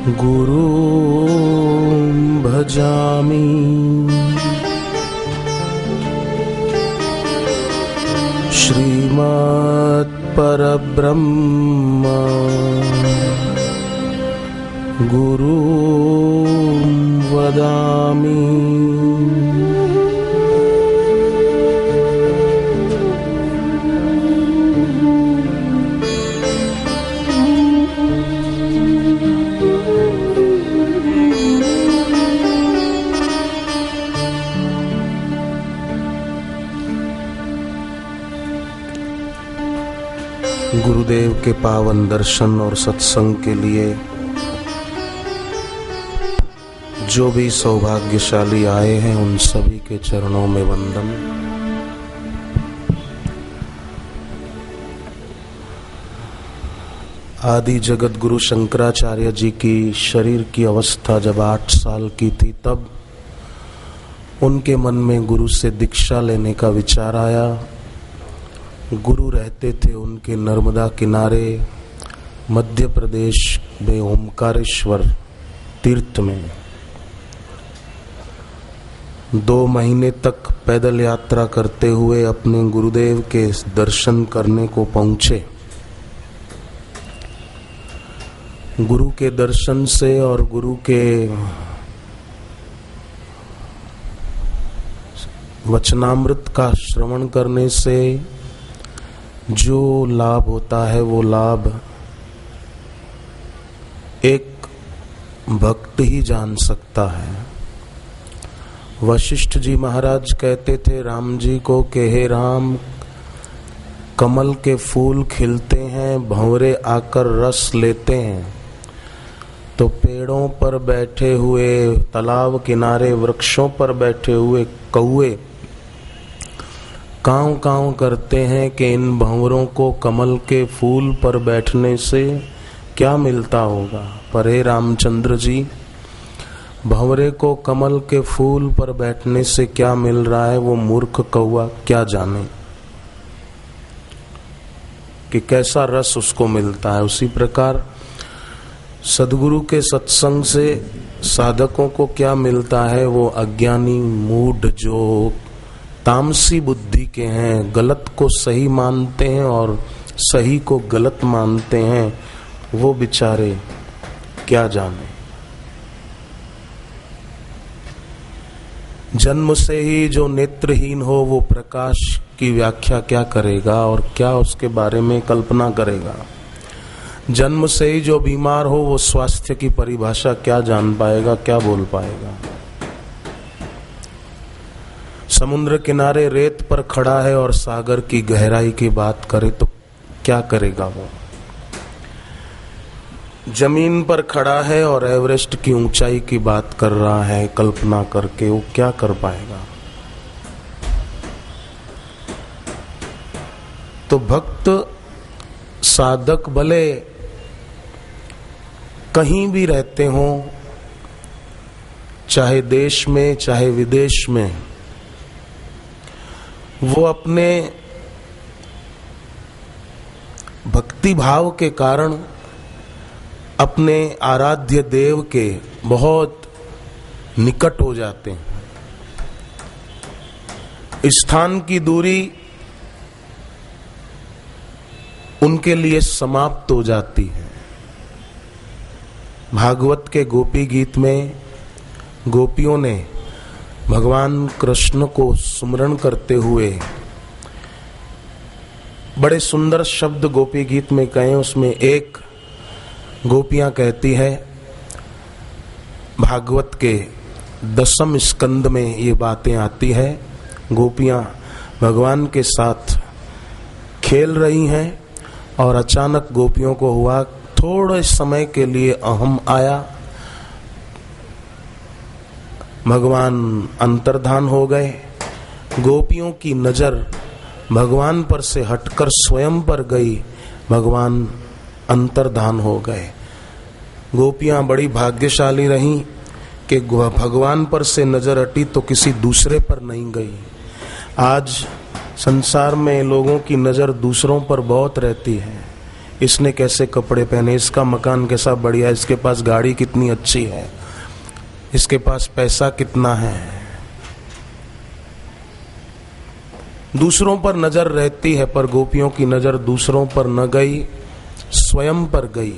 गुरुं भजामि श्रीमत्परब्रह्म गुरुं वदामि। गुरुदेव के पावन दर्शन और सत्संग के लिए जो भी सौभाग्यशाली आए हैं उन सभी के चरणों में वंदन। आदि जगत गुरु शंकराचार्य जी की शरीर की अवस्था जब 8 साल की थी तब उनके मन में गुरु से दीक्षा लेने का विचार आया। गुरु रहते थे उनके नर्मदा किनारे मध्य प्रदेश में ओमकारेश्वर तीर्थ में। 2 महीने तक पैदल यात्रा करते हुए अपने गुरुदेव के दर्शन करने को पहुंचे। गुरु के दर्शन से और गुरु के वचनामृत का श्रवण करने से जो लाभ होता है वो लाभ एक भक्त ही जान सकता है। वशिष्ठ जी महाराज कहते थे राम जी को कि हे राम, कमल के फूल खिलते हैं, भंवरे आकर रस लेते हैं, तो पेड़ों पर बैठे हुए, तालाब किनारे वृक्षों पर बैठे हुए कौवे काँव काँव करते हैं कि इन भंवरों को कमल के फूल पर बैठने से क्या मिलता होगा। पर हे रामचंद्र जी, भंवरे को कमल के फूल पर बैठने से क्या मिल रहा है वो मूर्ख कौवा क्या जाने कि कैसा रस उसको मिलता है। उसी प्रकार सद्गुरु के सत्संग से साधकों को क्या मिलता है, वो अज्ञानी मूढ़ जो तामसी बुद्धि के हैं, गलत को सही मानते हैं और सही को गलत मानते हैं, वो बेचारे क्या जाने। जन्म से ही जो नेत्रहीन हो वो प्रकाश की व्याख्या क्या करेगा और क्या उसके बारे में कल्पना करेगा। जन्म से ही जो बीमार हो वो स्वास्थ्य की परिभाषा क्या जान पाएगा, क्या बोल पाएगा। समुद्र किनारे रेत पर खड़ा है और सागर की गहराई की बात करे तो क्या करेगा वो। जमीन पर खड़ा है और एवरेस्ट की ऊंचाई की बात कर रहा है कल्पना करके, वो क्या कर पाएगा। तो भक्त साधक भले कहीं भी रहते हों, चाहे देश में चाहे विदेश में, वो अपने भक्ति भाव के कारण अपने आराध्य देव के बहुत निकट हो जाते हैं। स्थान की दूरी उनके लिए समाप्त हो जाती है। भागवत के गोपी गीत में गोपियों ने भगवान कृष्ण को सुमरण करते हुए बड़े सुंदर शब्द गोपी गीत में कहे। उसमें एक गोपियां कहती है, भागवत के 10वें स्कंद में ये बातें आती है, गोपियां भगवान के साथ खेल रही हैं और अचानक गोपियों को हुआ थोड़े समय के लिए अहम आया, भगवान अंतर्धान हो गए। गोपियों की नजर भगवान पर से हटकर स्वयं पर गई, भगवान अंतर्धान हो गए। गोपियां बड़ी भाग्यशाली रहीं कि भगवान पर से नजर हटी तो किसी दूसरे पर नहीं गई। आज संसार में लोगों की नजर दूसरों पर बहुत रहती है, इसने कैसे कपड़े पहने, इसका मकान कैसा बढ़िया, इसके पास गाड़ी कितनी अच्छी है, इसके पास पैसा कितना है। दूसरों पर नजर रहती है, पर गोपियों की नजर दूसरों पर न गई, स्वयं पर गई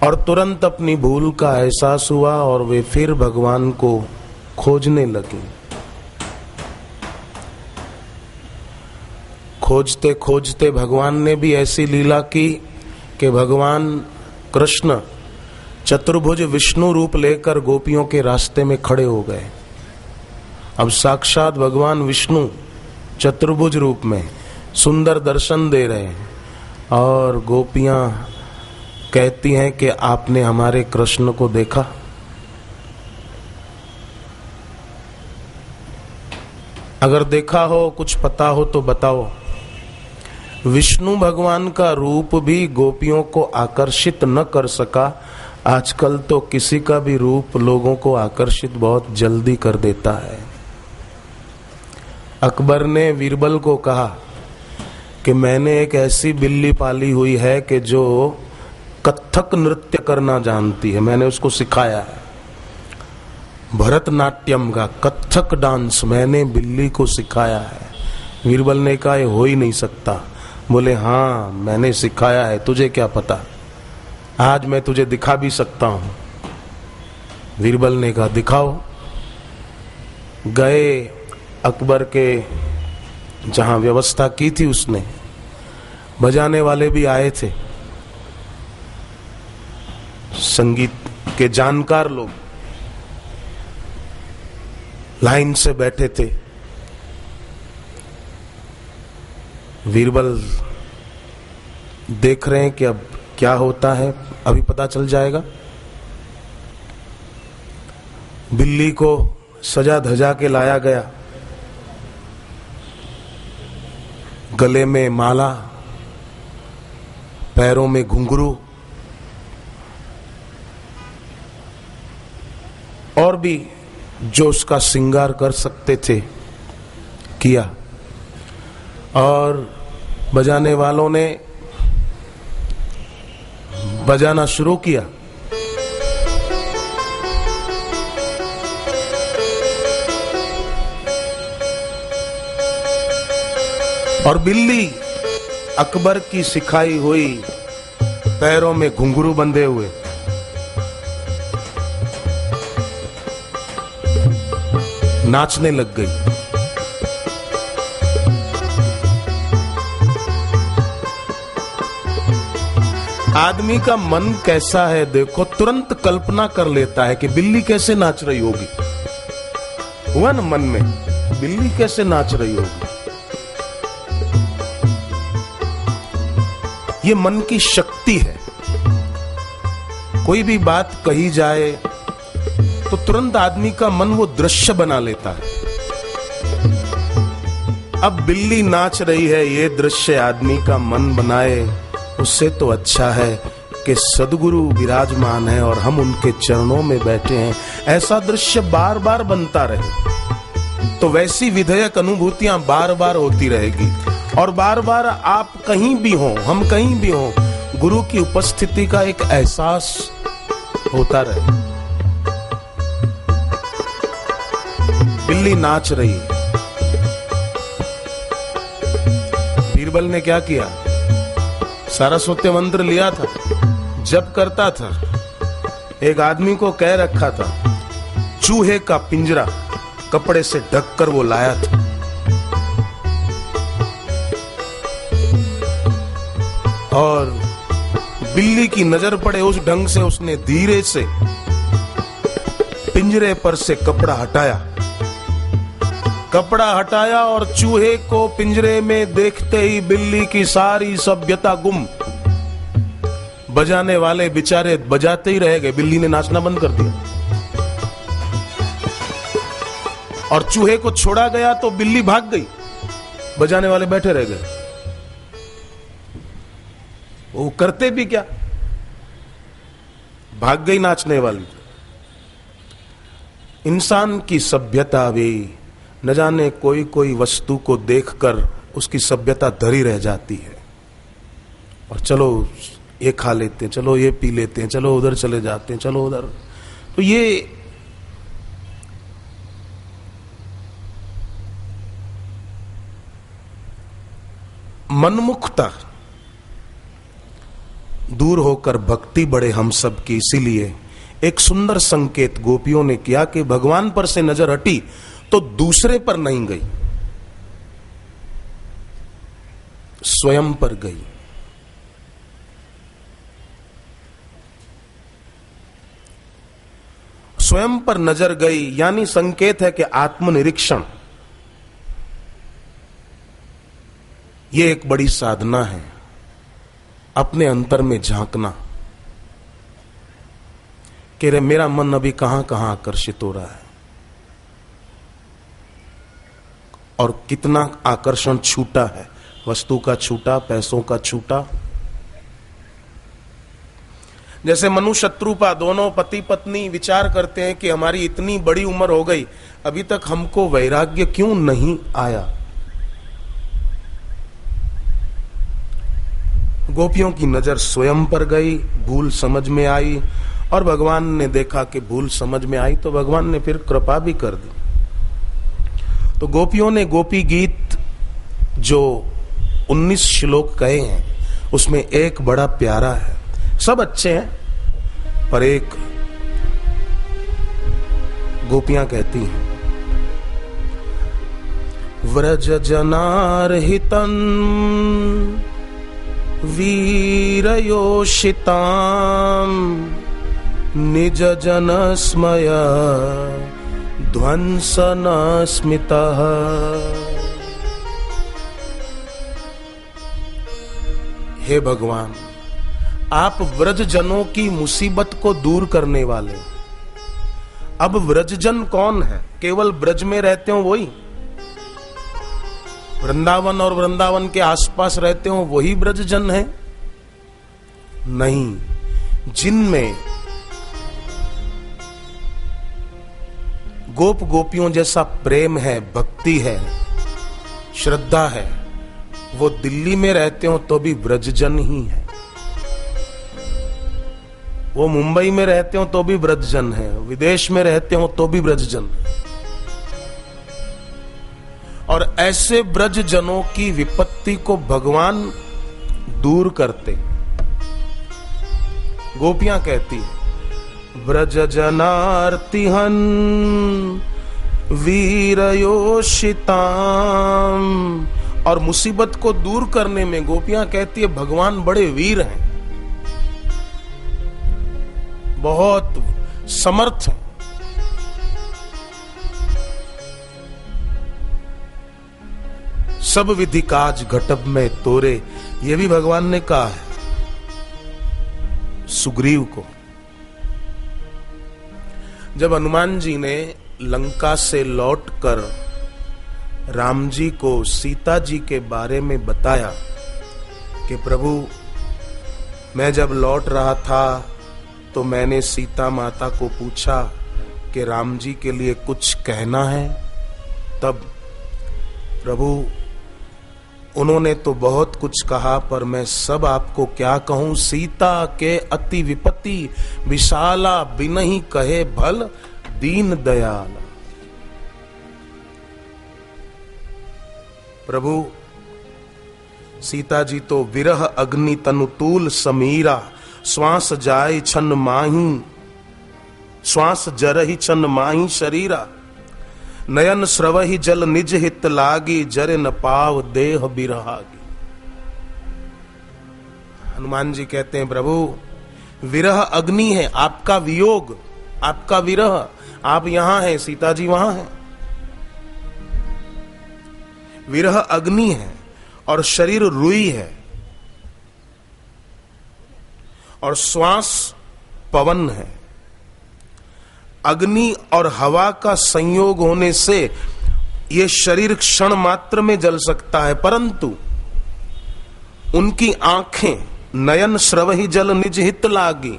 और तुरंत अपनी भूल का एहसास हुआ और वे फिर भगवान को खोजने लगी। खोजते खोजते भगवान ने भी ऐसी लीला की कि भगवान कृष्ण चतुर्भुज विष्णु रूप लेकर गोपियों के रास्ते में खड़े हो गए। अब साक्षात भगवान विष्णु चतुर्भुज रूप में सुंदर दर्शन दे रहे हैं और गोपियां कहती हैं कि आपने हमारे कृष्ण को देखा। अगर देखा हो, कुछ पता हो तो बताओ। विष्णु भगवान का रूप भी गोपियों को आकर्षित न कर सका। आजकल तो किसी का भी रूप लोगों को आकर्षित बहुत जल्दी कर देता है। अकबर ने बीरबल को कहा कि मैंने एक ऐसी बिल्ली पाली हुई है कि जो कथक नृत्य करना जानती है, मैंने उसको सिखाया है। भरतनाट्यम का कथक डांस मैंने बिल्ली को सिखाया है। बीरबल ने कहा ये हो ही नहीं सकता। बोले हाँ मैंने सिखाया है, तुझे क्या पता, आज मैं तुझे दिखा भी सकता हूं। बीरबल ने कहा दिखाओ। गए अकबर के जहां व्यवस्था की थी उसने, बजाने वाले भी आए थे, संगीत के जानकार लोग लाइन से बैठे थे। बीरबल देख रहे हैं कि अब क्या होता है, अभी पता चल जाएगा। बिल्ली को सजा धजा के लाया गया, गले में माला, पैरों में घुंघरू और भी जो उसका श्रृंगार कर सकते थे किया। और बजाने वालों ने बजाना शुरू किया। और बिल्ली अकबर की सिखाई हुई पैरों में घुंघरू बंधे हुए नाचने लग गई। आदमी का मन कैसा है देखो, तुरंत कल्पना कर लेता है कि बिल्ली कैसे नाच रही होगी। हुआ ना मन में, बिल्ली कैसे नाच रही होगी। ये मन की शक्ति है। कोई भी बात कही जाए तो तुरंत आदमी का मन वो दृश्य बना लेता है। अब बिल्ली नाच रही है, ये दृश्य आदमी का मन बनाए, उससे तो अच्छा है कि सद्गुरु विराजमान है और हम उनके चरणों में बैठे हैं। ऐसा दृश्य बार बार बनता रहे तो वैसी विधेयक अनुभूतियां बार बार होती रहेगी। और बार बार आप कहीं भी हो, हम कहीं भी हो, गुरु की उपस्थिति का एक एहसास होता रहे। बिल्ली नाच रही। बीरबल ने क्या किया, सारस्वत मंत्र लिया था, जप करता था। एक आदमी को कह रखा था, चूहे का पिंजरा कपड़े से ढककर वो लाया था। और बिल्ली की नजर पड़े उस ढंग से उसने धीरे से पिंजरे पर से कपड़ा हटाया। कपड़ा हटाया और चूहे को पिंजरे में देखते ही बिल्ली की सारी सभ्यता गुम। बजाने वाले बेचारे बजाते ही रह गए, बिल्ली ने नाचना बंद कर दिया। और चूहे को छोड़ा गया तो बिल्ली भाग गई, बजाने वाले बैठे रह गए। वो करते भी क्या, भाग गई नाचने वाली। इंसान की सभ्यता भी न जाने कोई कोई वस्तु को देखकर उसकी सभ्यता धरी रह जाती है। और चलो ये खा लेते हैं, चलो ये पी लेते हैं, चलो उधर चले जाते हैं, चलो उधर। तो ये मनमुखता दूर होकर भक्ति बढ़े हम सब की। इसीलिए एक सुंदर संकेत गोपियों ने किया कि भगवान पर से नजर हटी तो दूसरे पर नहीं गई, स्वयं पर गई। स्वयं पर नजर गई यानी संकेत है कि आत्मनिरीक्षण ये एक बड़ी साधना है, अपने अंतर में झांकना कि रे मेरा मन अभी कहां कहां आकर्षित हो रहा है और कितना आकर्षण छूटा है, वस्तु का छूटा, पैसों का छूटा। जैसे मनु शत्रुपा दोनों पति पत्नी विचार करते हैं कि हमारी इतनी बड़ी उम्र हो गई, अभी तक हमको वैराग्य क्यों नहीं आया। गोपियों की नजर स्वयं पर गई, भूल समझ में आई, और भगवान ने देखा कि भूल समझ में आई तो भगवान ने फिर कृपा भी कर दी। तो गोपियों ने गोपी गीत जो 19 श्लोक कहे हैं उसमें एक बड़ा प्यारा है, सब अच्छे हैं पर एक गोपियां कहती हैं, व्रज जनार्हितं वीरयोषितां निज जनस्मय ध्वंसन स्मितः। हे भगवान, आप व्रजजनों की मुसीबत को दूर करने वाले। अब व्रजजन कौन है? केवल ब्रज में रहते हो वही, वृंदावन और वृंदावन के आसपास रहते हो वही ब्रजजन है? नहीं, जिनमें गोप गोपियों जैसा प्रेम है, भक्ति है, श्रद्धा है, वो दिल्ली में रहते हो तो भी ब्रजजन ही है, वो मुंबई में रहते हो तो भी ब्रजजन है, विदेश में रहते हो तो भी ब्रजजन है। और ऐसे ब्रजजनों की विपत्ति को भगवान दूर करते। गोपियां कहती है, ब्रज जनार्तिहन वीरयोषिताम, और मुसीबत को दूर करने में गोपियां कहती है भगवान बड़े वीर हैं, बहुत समर्थ हैं। सब विधि काज घटब में तोरे, ये भी भगवान ने कहा है सुग्रीव को। जब हनुमान जी ने लंका से लौटकर राम जी को सीता जी के बारे में बताया कि प्रभु मैं जब लौट रहा था तो मैंने सीता माता को पूछा कि राम जी के लिए कुछ कहना है, तब प्रभु उन्होंने तो बहुत कुछ कहा पर मैं सब आपको क्या कहूं। सीता के अति विपत्ति विशाला, बिनहि कहे भल दीन दयाला। प्रभु सीता जी तो विरह अग्नि तनुतूल समीरा, श्वास जाय छन माही, श्वास जरहि छन माही शरीरा, नयन स्रवहि जल निज हित लागी, जरे न पाव देह बिरहागी। हनुमान जी कहते हैं प्रभु विरह अग्नि है, आपका वियोग, आपका विरह, आप यहां हैं, सीता जी वहां हैं। विरह अग्नि है और शरीर रुई है और श्वास पवन है। अग्नि और हवा का संयोग होने से ये शरीर क्षण मात्र में जल सकता है, परंतु उनकी आंखें नयन स्रवहि जल निज हित लागी,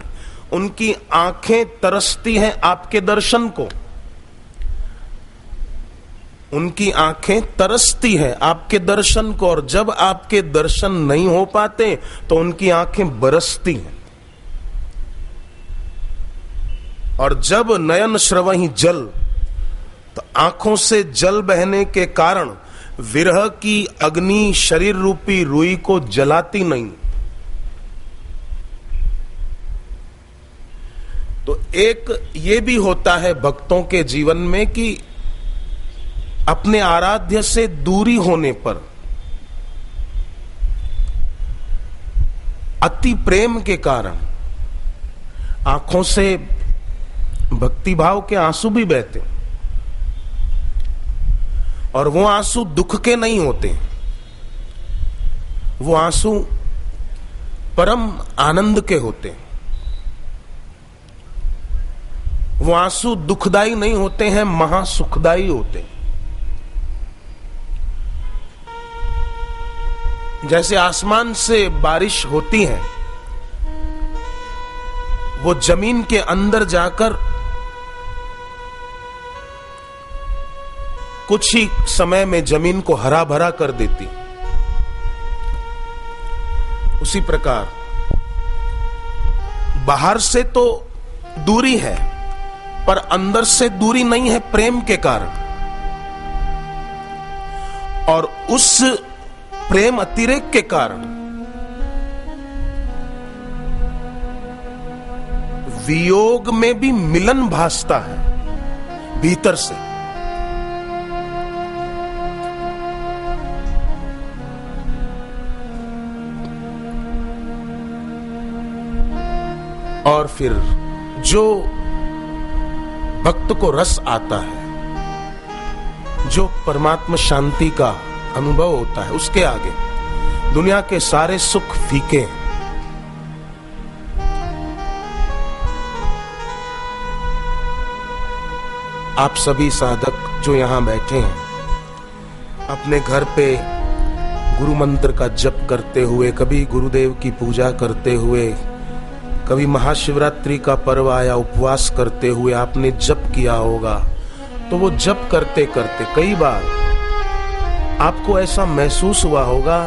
उनकी आंखें तरसती हैं आपके दर्शन को। उनकी आंखें तरसती हैं आपके दर्शन को, और जब आपके दर्शन नहीं हो पाते तो उनकी आंखें बरसती हैं। और जब नयन श्रवहि जल, तो आंखों से जल बहने के कारण विरह की अग्नि शरीर रूपी रुई को जलाती नहीं। तो एक ये भी होता है भक्तों के जीवन में कि अपने आराध्य से दूरी होने पर, अति प्रेम के कारण आंखों से भक्ति भाव के आंसू भी बहते, और वो आंसू दुख के नहीं होते, वो आंसू परम आनंद के होते हैं। वो आंसू दुखदाई नहीं होते हैं, महासुखदाई होते हैं। जैसे आसमान से बारिश होती है, वो जमीन के अंदर जाकर कुछ ही समय में जमीन को हरा भरा कर देती, उसी प्रकार बाहर से तो दूरी है पर अंदर से दूरी नहीं है प्रेम के कारण। और उस प्रेम अतिरेक के कारण वियोग में भी मिलन भासता है भीतर से। और फिर जो भक्त को रस आता है, जो परमात्मा शांति का अनुभव होता है, उसके आगे दुनिया के सारे सुख फीके हैं। आप सभी साधक जो यहां बैठे हैं, अपने घर पे गुरु मंत्र का जप करते हुए, कभी गुरुदेव की पूजा करते हुए, कभी महाशिवरात्रि का पर्व आया उपवास करते हुए आपने जप किया होगा, तो वो जप करते करते कई बार आपको ऐसा महसूस हुआ होगा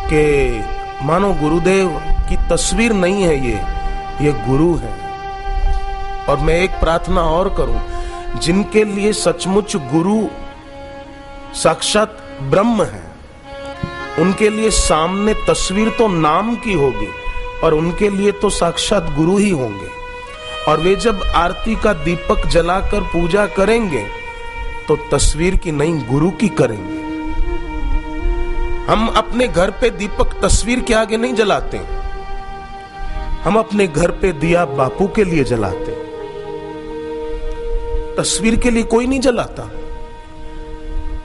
कि मानो गुरुदेव की तस्वीर नहीं है, ये गुरु है। और मैं एक प्रार्थना और करूं, जिनके लिए सचमुच गुरु साक्षात ब्रह्म है, उनके लिए सामने तस्वीर तो नाम की होगी, और उनके लिए तो साक्षात गुरु ही होंगे। और वे जब आरती का दीपक जलाकर पूजा करेंगे तो तस्वीर की नहीं, गुरु की करेंगे। हम अपने घर पे दीपक तस्वीर के आगे नहीं जलाते, हम अपने घर पे दिया बापू के लिए जलाते, तस्वीर के लिए कोई नहीं जलाता।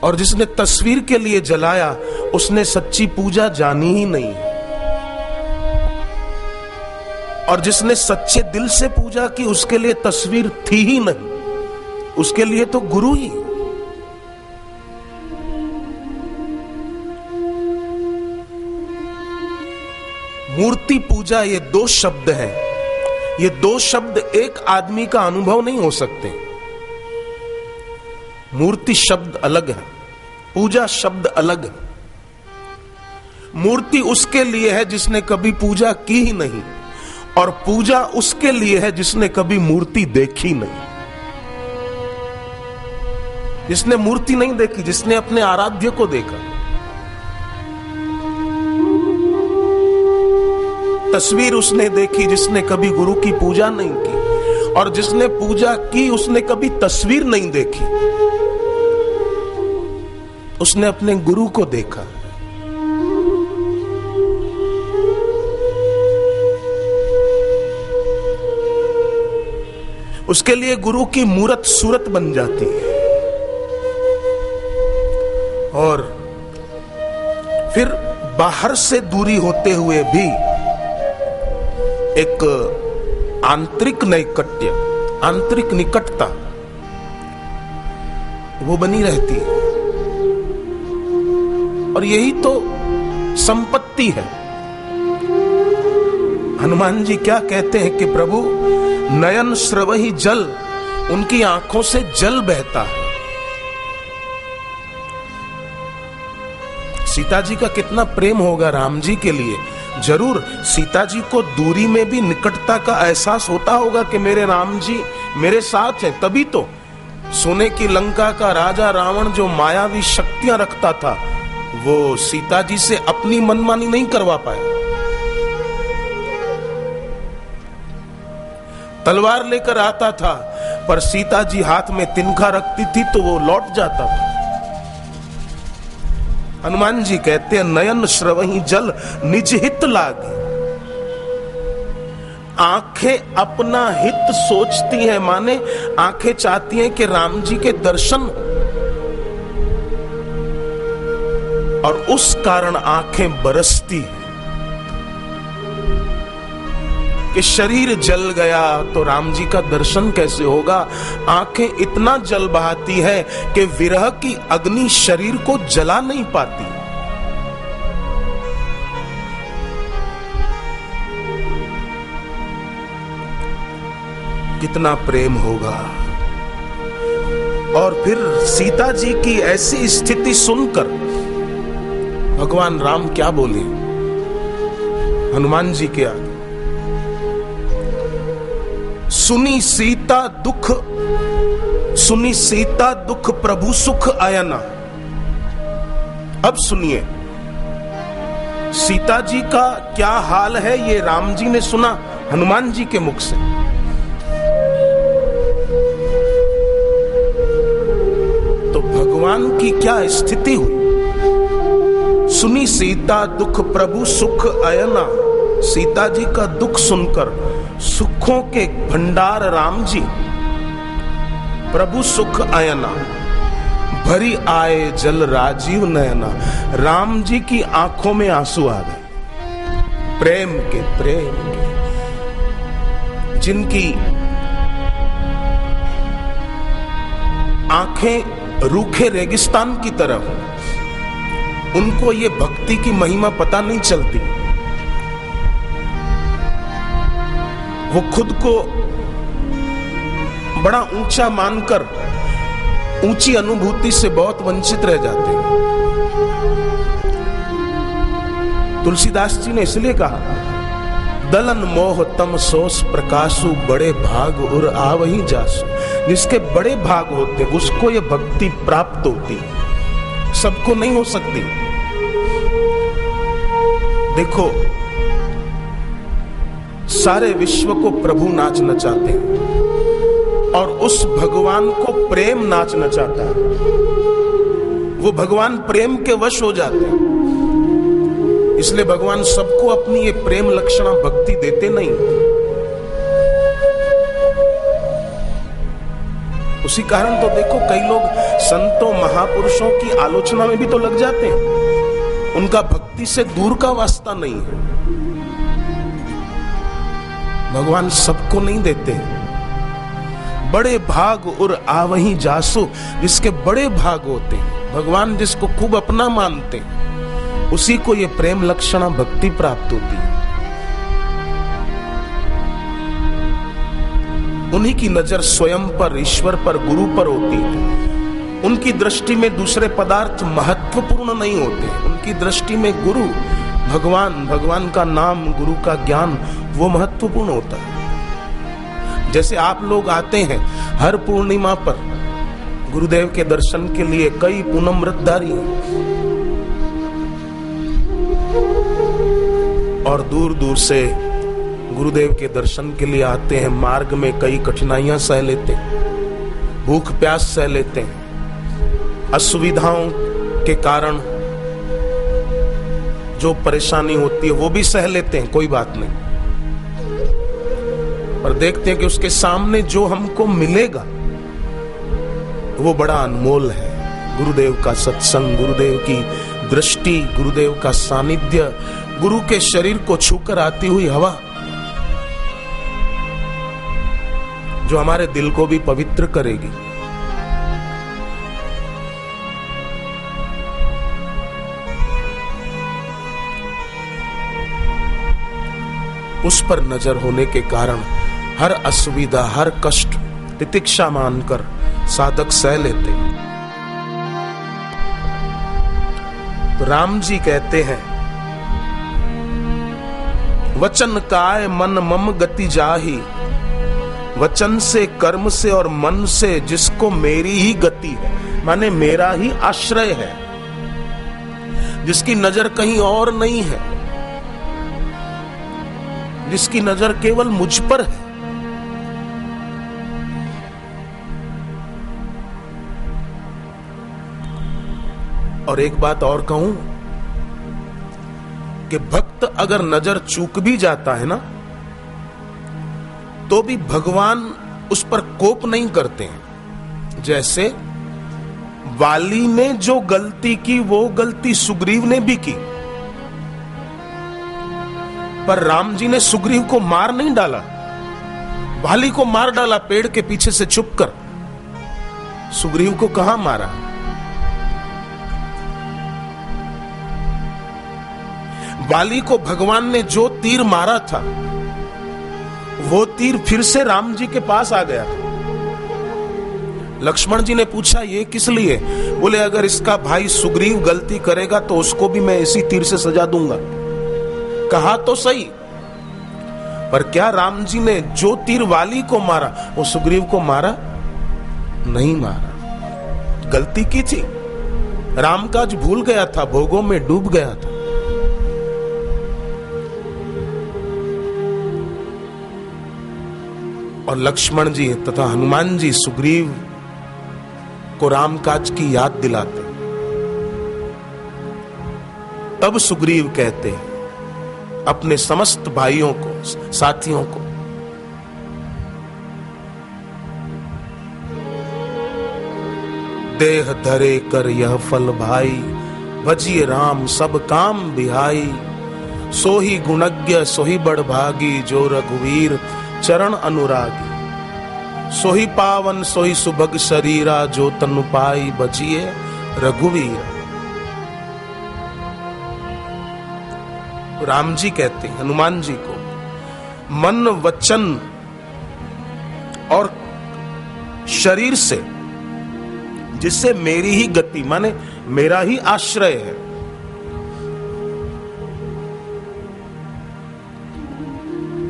और जिसने तस्वीर के लिए जलाया उसने सच्ची पूजा जानी ही नहीं। और जिसने सच्चे दिल से पूजा की उसके लिए तस्वीर थी ही नहीं, उसके लिए तो गुरु ही। मूर्ति पूजा, ये दो शब्द है, ये दो शब्द एक आदमी का अनुभव नहीं हो सकते। मूर्ति शब्द अलग है, पूजा शब्द अलग है। मूर्ति उसके लिए है जिसने कभी पूजा की ही नहीं, और पूजा उसके लिए है जिसने कभी मूर्ति देखी नहीं। जिसने मूर्ति नहीं देखी, जिसने अपने आराध्य को देखा। तस्वीर उसने देखी जिसने कभी गुरु की पूजा नहीं की, और जिसने पूजा की उसने कभी तस्वीर नहीं देखी, उसने अपने गुरु को देखा। उसके लिए गुरु की मूरत सूरत बन जाती है। और फिर बाहर से दूरी होते हुए भी एक आंतरिक नैकट्य, आंतरिक निकटता वो बनी रहती है। और यही तो संपत्ति है। हनुमान जी क्या कहते हैं कि प्रभु नयन श्रवहि जल, उनकी आंखों से जल बहता है। सीता जी का कितना प्रेम होगा राम जी के लिए। जरूर सीता जी को दूरी में भी निकटता का एहसास होता होगा कि मेरे राम जी मेरे साथ हैं। तभी तो सोने की लंका का राजा रावण जो मायावी शक्तियां रखता था, वो सीता जी से अपनी मनमानी नहीं करवा पाया। तलवार लेकर आता था, पर सीता जी हाथ में तिनका रखती थी तो वो लौट जाता था। हनुमान जी कहते हैं, नयन श्रवहि जल निज हित लागे। आंखें अपना हित सोचती हैं, माने आंखें चाहती हैं कि राम जी के दर्शन हो, और उस कारण आंखें बरसती हैं कि शरीर जल गया तो राम जी का दर्शन कैसे होगा। आंखें इतना जल बहाती है कि विरह की अग्नि शरीर को जला नहीं पाती। कितना प्रेम होगा। और फिर सीता जी की ऐसी स्थिति सुनकर भगवान राम क्या बोले हनुमान जी के आगे, सुनी सीता दुख प्रभु सुख आयना। अब सुनिए सीता जी का क्या हाल है, ये राम जी ने सुना हनुमान जी के मुख से। तो भगवान की क्या स्थिति हुई। सुनी सीता दुख प्रभु सुख आयना। सीता जी का दुख सुनकर सुखों के भंडार राम जी, प्रभु सुख आयना, भरी आए जल राजीव नयना। राम जी की आंखों में आंसू आ गए प्रेम के। जिनकी आंखें रूखे रेगिस्तान की तरफ, उनको ये भक्ति की महिमा पता नहीं चलती। वो खुद को बड़ा ऊंचा मानकर ऊंची अनुभूति से बहुत वंचित रह जाते हैं। तुलसीदास जी ने इसलिए कहा, दलन मोह तम सोस प्रकाशु बड़े भाग उर आवहि जासु। जिसके बड़े भाग होते उसको ये भक्ति प्राप्त होती, सबको नहीं हो सकती। देखो सारे विश्व को प्रभु नाच नचाते हैं और उस भगवान को प्रेम नाच नचाता है। वो भगवान प्रेम के वश हो जाते हैं। इसलिए भगवान सबको अपनी ये प्रेम लक्षणा भक्ति देते नहीं। उसी कारण तो देखो कई लोग संतों महापुरुषों की आलोचना में भी तो लग जाते हैं। उनका भक्ति से दूर का वास्ता नहीं है। भगवान सबको नहीं देते। बड़े भाग उर आवहि जासु। जिसके बड़े भाग होते हैं, भगवान जिसको खूब अपना मानते हैं, उसी को ये प्रेम लक्षणा भक्ति प्राप्त होती है। उन्हीं की नजर स्वयं पर, ईश्वर पर, गुरु पर होती है। उनकी दृष्टि में दूसरे पदार्थ महत्वपूर्ण नहीं होते। उनकी दृष्टि में गुरु, भगवान, भगवान का नाम, गुरु का ज्ञान, वो महत्वपूर्ण होता है। जैसे आप लोग आते हैं हर पूर्णिमा पर गुरुदेव के दर्शन के लिए, कई पूनम व्रतधारी और दूर दूर से गुरुदेव के दर्शन के लिए आते हैं। मार्ग में कई कठिनाइयां सह लेते हैं, भूख प्यास सह लेते हैं, असुविधाओं के कारण जो परेशानी होती है वो भी सह लेते हैं, कोई बात नहीं। पर देखते हैं कि उसके सामने जो हमको मिलेगा वो बड़ा अनमोल है। गुरुदेव का सत्संग, गुरुदेव की दृष्टि, गुरुदेव का सानिध्य, गुरु के शरीर को छूकर आती हुई हवा, जो हमारे दिल को भी पवित्र करेगी। उस पर नजर होने के कारण हर असुविधा, हर कष्ट तितिक्षा मानकर साधक सह लेते। तो राम जी कहते हैं, वचन काय मन मम गति जाही, वचन से, कर्म से और मन से जिसको मेरी ही गति है, माने मेरा ही आश्रय है, जिसकी नजर कहीं और नहीं है, जिसकी नजर केवल मुझ पर है, और एक बात और कहूं कि भक्त अगर नजर चूक भी जाता है ना, तो भी भगवान उस पर कोप नहीं करते हैं। जैसे वाली ने जो गलती की वो गलती सुग्रीव ने भी की, पर राम जी ने सुग्रीव को मार नहीं डाला, वाली को मार डाला पेड़ के पीछे से छुपकर। सुग्रीव को कहां मारा? वाली को भगवान ने जो तीर मारा था वो तीर फिर से राम जी के पास आ गया। लक्ष्मण जी ने पूछा ये किस लिए? बोले अगर इसका भाई सुग्रीव गलती करेगा तो उसको भी मैं इसी तीर से सजा दूंगा। कहा तो सही, पर क्या राम जी ने जो तीर वाली को मारा वो सुग्रीव को मारा? नहीं मारा। गलती की थी, राम काज भूल गया था, भोगों में डूब गया था। और लक्ष्मण जी तथा हनुमान जी सुग्रीव को राम काज की याद दिलाते। तब सुग्रीव कहते अपने समस्त भाइयों को, साथियों को, देह धरे कर यह फल भाई, भजिए राम सब काम बिहाई, सोही गुणज्ञ सोही बड़ भागी, जो रघुवीर चरण अनुरागी, सोही पावन सोही सुभग शरीरा, जो तनु पाई बजिए रघुवीर। राम जी कहते हैं हनुमान जी को, मन वचन और शरीर से जिससे मेरी ही गति, माने मेरा ही आश्रय है,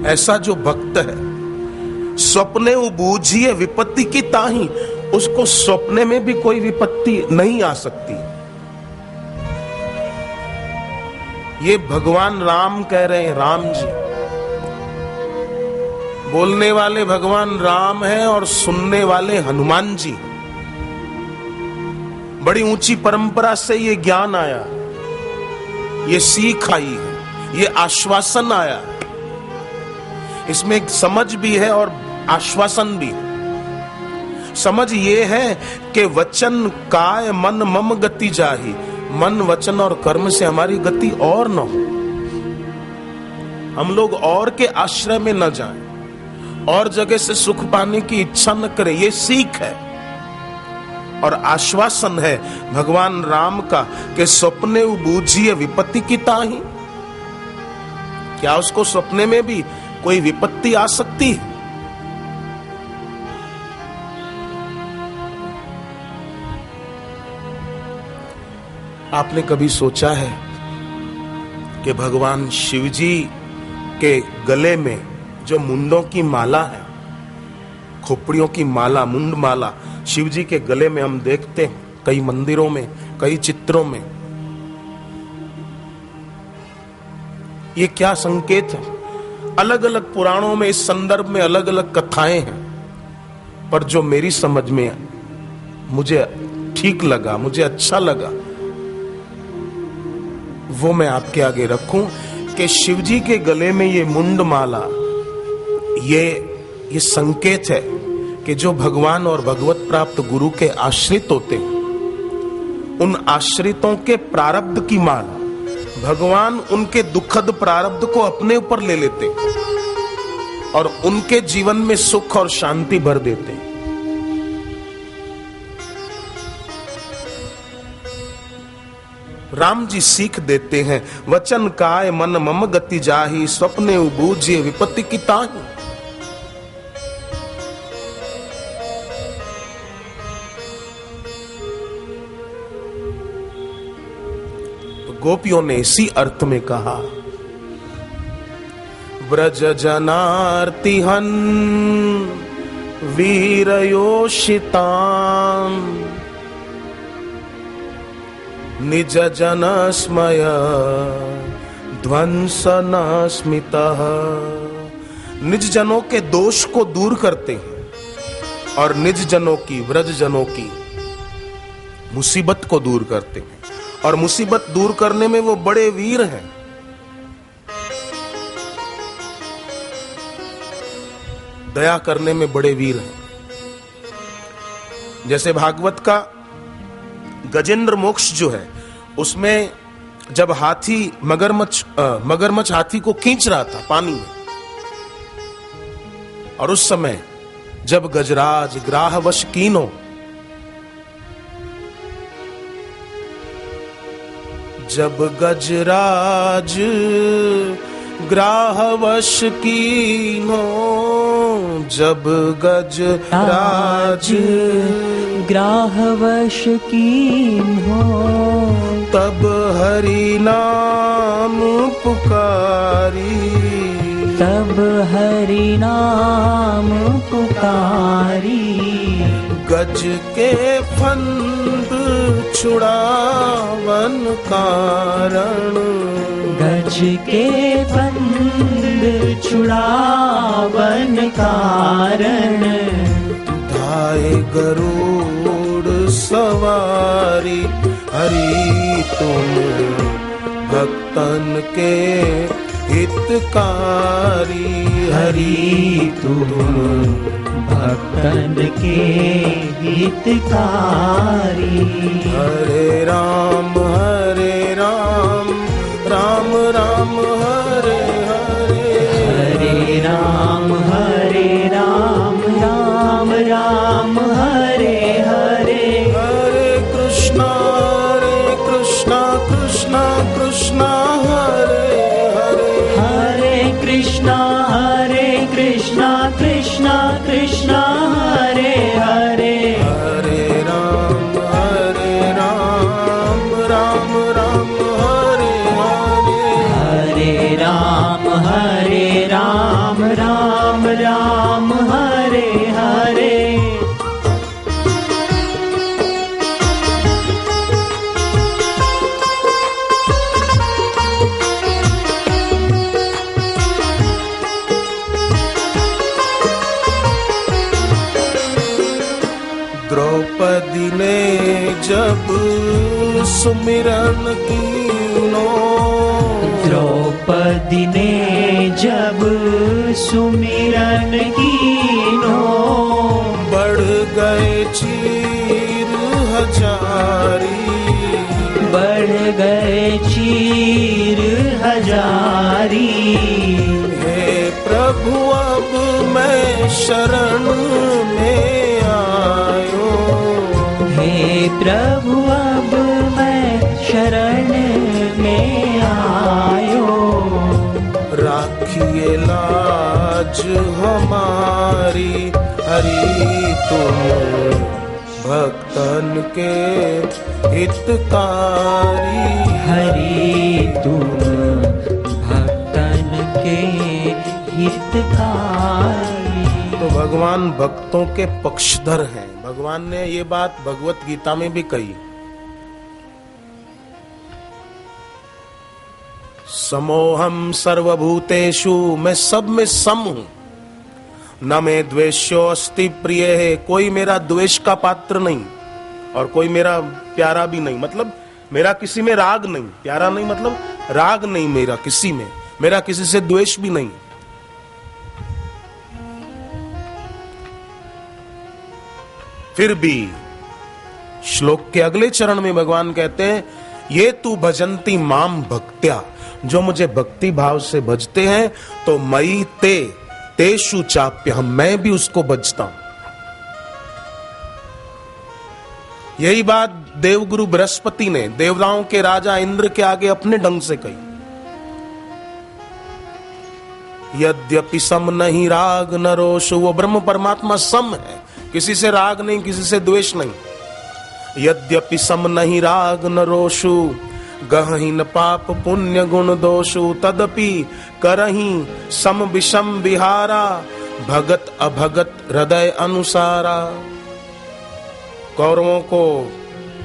ऐसा जो भक्त है, स्वप्ने बूझिए विपत्ति की ताही, उसको स्वप्ने में भी कोई विपत्ति नहीं आ सकती। ये भगवान राम कह रहे हैं, राम जी। बोलने वाले भगवान राम हैं और सुनने वाले हनुमान जी। बड़ी ऊंची परंपरा से ये ज्ञान आया, ये सीख आई है, ये आश्वासन आया। इसमें एक समझ भी है और आश्वासन भी। समझ ये है कि वचन काय मन मम गति जाही, मन वचन और कर्म से हमारी गति और न हो, हम लोग और के आश्रय में न जाएं, और जगह से सुख पाने की इच्छा न करें। ये सीख है और आश्वासन है भगवान राम का कि स्वप्ने बूझिए विपत्ति की ताही। क्या उसको सपने में भी कोई विपत्ति आ सकती है? आपने कभी सोचा है कि भगवान शिव जी के गले में जो मुंडों की माला है, खोपड़ियों की माला, मुंड माला शिव जी के गले में हम देखते हैं कई मंदिरों में, कई चित्रों में। ये क्या संकेत है? अलग अलग पुराणों में इस संदर्भ में अलग अलग कथाएं हैं, पर जो मेरी समझ में मुझे ठीक लगा, मुझे अच्छा लगा, वो मैं आपके आगे रखूं कि शिवजी के गले में ये मुंड माला, ये संकेत है कि जो भगवान और भगवत प्राप्त गुरु के आश्रित होते हैं, उन आश्रितों के प्रारब्ध की माला, भगवान उनके दुखद प्रारब्ध को अपने ऊपर ले लेते और उनके जीवन में सुख और शांति भर देते। राम जी सीख देते हैं, वचन काय मन मम गति जाही, स्वप्ने बूझे विपत्ति की ताही। गोपियों ने इसी अर्थ में कहा, ब्रज जनार्तिहन वीरयोषिताम निज जन स्मय ध्वंसन स्मितः। निज जनों के दोष को दूर करते हैं और निज जनों की, व्रज जनों की मुसीबत को दूर करते हैं, और मुसीबत दूर करने में वो बड़े वीर हैं। दया करने में बड़े वीर हैं। जैसे भागवत का गजेंद्र मोक्ष जो है, उसमें जब हाथी मगरमच्छ हाथी को खींच रहा था पानी में, और उस समय जब गजराज ग्राहवश कीनो, जब गजराज ग्राहवश कीनो, जब गजराज ग्राहवश कीन्हो, तब हरि नाम पुकारी, तब हरि नाम पुकारी। गज के फंद छुड़ावन कारण, गज के फंद छुड़ावन कारण। धाय गरुड़ सवारी, हरि तुम भक्तन के हितकारी, हरि तुम भक्तन के हितकारी। हरे राम राम राम हरे हरे, हरे राम राम राम हरे हरे। हरे कृष्णा कृष्णा कृष्णा हरे हरे, हरे कृष्णा कृष्णा कृष्णा हरे हरे। हरे राम राम राम हरे हरे, हरे राम राम हरे हरे। द्रौपदी ने जब सुमिरन कीनो, द्रौपदी ने जब सुमिरन कीनो, बढ़ गए चीर हजारी, बढ़ गए चीर हजारी। हे प्रभु अब मैं शरण में आयो, हे प्रभु अब मैं शरण में आयो। राखिए लाज हमारी, हरि तुम भक्तन के हितकारी, हरि तुम भक्तन के हितकारी। तो भगवान भक्तों के पक्षधर हैं। भगवान ने ये बात भगवत गीता में भी कही, समोहम सर्वभूतेषु, मैं सब में सम हूं, न मैं द्वेष्यो अस्ति प्रिय है, कोई मेरा द्वेष का पात्र नहीं और कोई मेरा प्यारा भी नहीं, मतलब मेरा किसी में राग नहीं, प्यारा नहीं मतलब राग नहीं मेरा किसी में, मेरा किसी से द्वेष भी नहीं। फिर भी श्लोक के अगले चरण में भगवान कहते हैं, ये तू भजंती माम भक्त्या, जो मुझे भक्ति भाव से भजते हैं तो मई तेषु चाप्य, मैं भी उसको भजता हूं। यही बात देवगुरु बृहस्पति ने देवताओं के राजा इंद्र के आगे अपने ढंग से कही, यद्यपि सम नहीं राग न रोष, वो ब्रह्म परमात्मा सम है, किसी से राग नहीं, किसी से द्वेष नहीं। यद्यपि सम नहीं राग न रोषु, गहहीन पाप पुण्य गुण दोषु तदपि करही सम विषम विहारा भगत अभगत हृदय अनुसारा। कौरवों को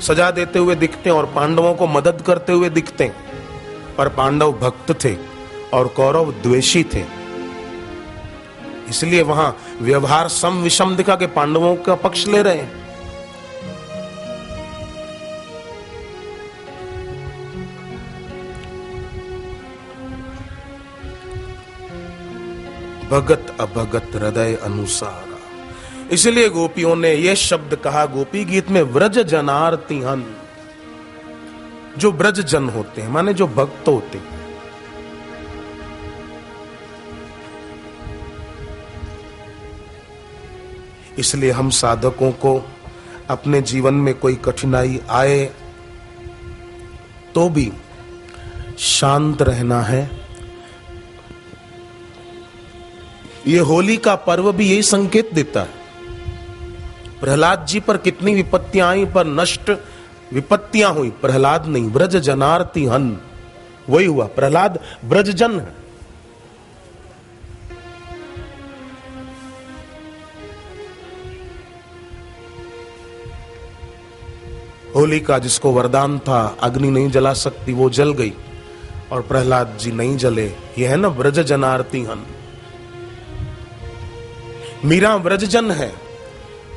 सजा देते हुए दिखते हैं और पांडवों को मदद करते हुए दिखते हैं, पर पांडव भक्त थे और कौरव द्वेषी थे, इसलिए वहां व्यवहार सम विषम दिखा के पांडवों का पक्ष ले रहे हैं। भगत अभगत हृदय अनुसारा। इसलिए गोपियों ने यह शब्द कहा गोपी गीत में, व्रज जनार्ति हन। जो ब्रज जन होते हैं माने जो भक्त होते हैं, इसलिए हम साधकों को अपने जीवन में कोई कठिनाई आए तो भी शांत रहना है। ये होली का पर्व भी यही संकेत देता है। प्रहलाद जी पर कितनी विपत्तियां आई, पर नष्ट विपत्तियां हुई, प्रहलाद नहीं। ब्रज जनार्ति हन, वही हुआ, प्रहलाद ब्रजजन है। होलिका जिसको वरदान था अग्नि नहीं जला सकती, वो जल गई और प्रहलाद जी नहीं जले। ये है ना ब्रज जनार्ति हन। मीरा ब्रजजन है,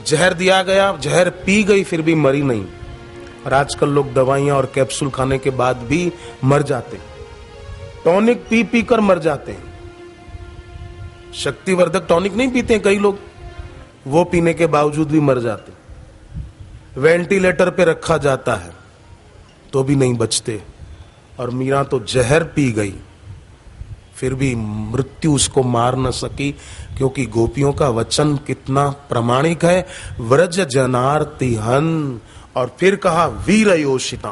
जहर दिया गया, जहर पी गई फिर भी मरी नहीं। और आजकल लोग दवाइयां और कैप्सूल खाने के बाद भी मर जाते, टॉनिक पी पी कर मर जाते हैं। शक्तिवर्धक टॉनिक नहीं पीते हैं कई लोग, वो पीने के बावजूद भी मर जाते। वेंटिलेटर पे रखा जाता है तो भी नहीं बचते। और मीरा तो जहर पी गई फिर भी मृत्यु उसको मार न सकी, क्योंकि गोपियों का वचन कितना प्रामाणिक है, व्रज जनार्ति हन। और फिर कहा वीर योषिता,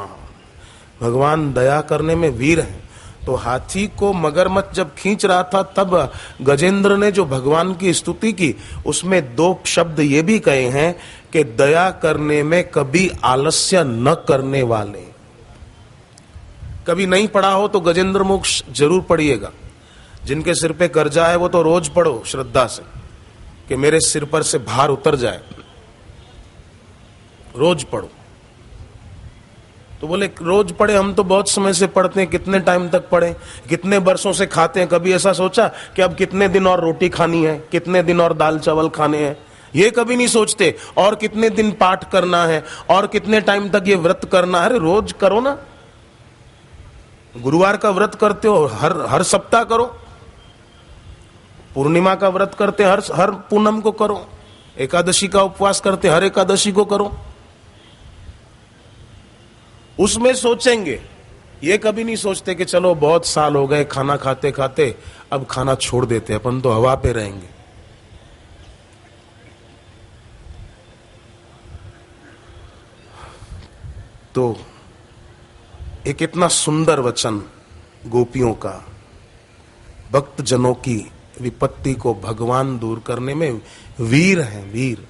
भगवान दया करने में वीर है। तो हाथी को मगरमच्छ जब खींच रहा था तब गजेंद्र ने जो भगवान की स्तुति की, उसमें 2 शब्द ये भी कहे हैं कि दया करने में कभी आलस्य न करने वाले। कभी नहीं पढ़ा हो तो गजेंद्र मोक्ष जरूर पढ़िएगा। जिनके सिर पे कर्जा है वो तो रोज पढ़ो श्रद्धा से कि मेरे सिर पर से भार उतर जाए, रोज पढ़ो। तो बोले रोज पढ़े, हम तो बहुत समय से पढ़ते हैं, कितने टाइम तक पढ़े, कितने वर्षों से खाते हैं। कभी ऐसा सोचा कि अब कितने दिन और रोटी खानी है, कितने दिन और दाल चावल खाने हैं, ये कभी नहीं सोचते। और कितने दिन पाठ करना है और कितने टाइम तक ये व्रत करना है। अरे रोज करो ना, गुरुवार का व्रत करते हो हर सप्ताह करो, पूर्णिमा का व्रत करते हर पूनम को करो, एकादशी का उपवास करते हर एकादशी को करो। उसमें सोचेंगे, ये कभी नहीं सोचते कि चलो बहुत साल हो गए खाना खाते खाते, अब खाना छोड़ देते, अपन तो हवा पे रहेंगे। तो एक कितना सुंदर वचन गोपियों का, भक्त जनों की विपत्ति को भगवान दूर करने में वीर हैं, वीर।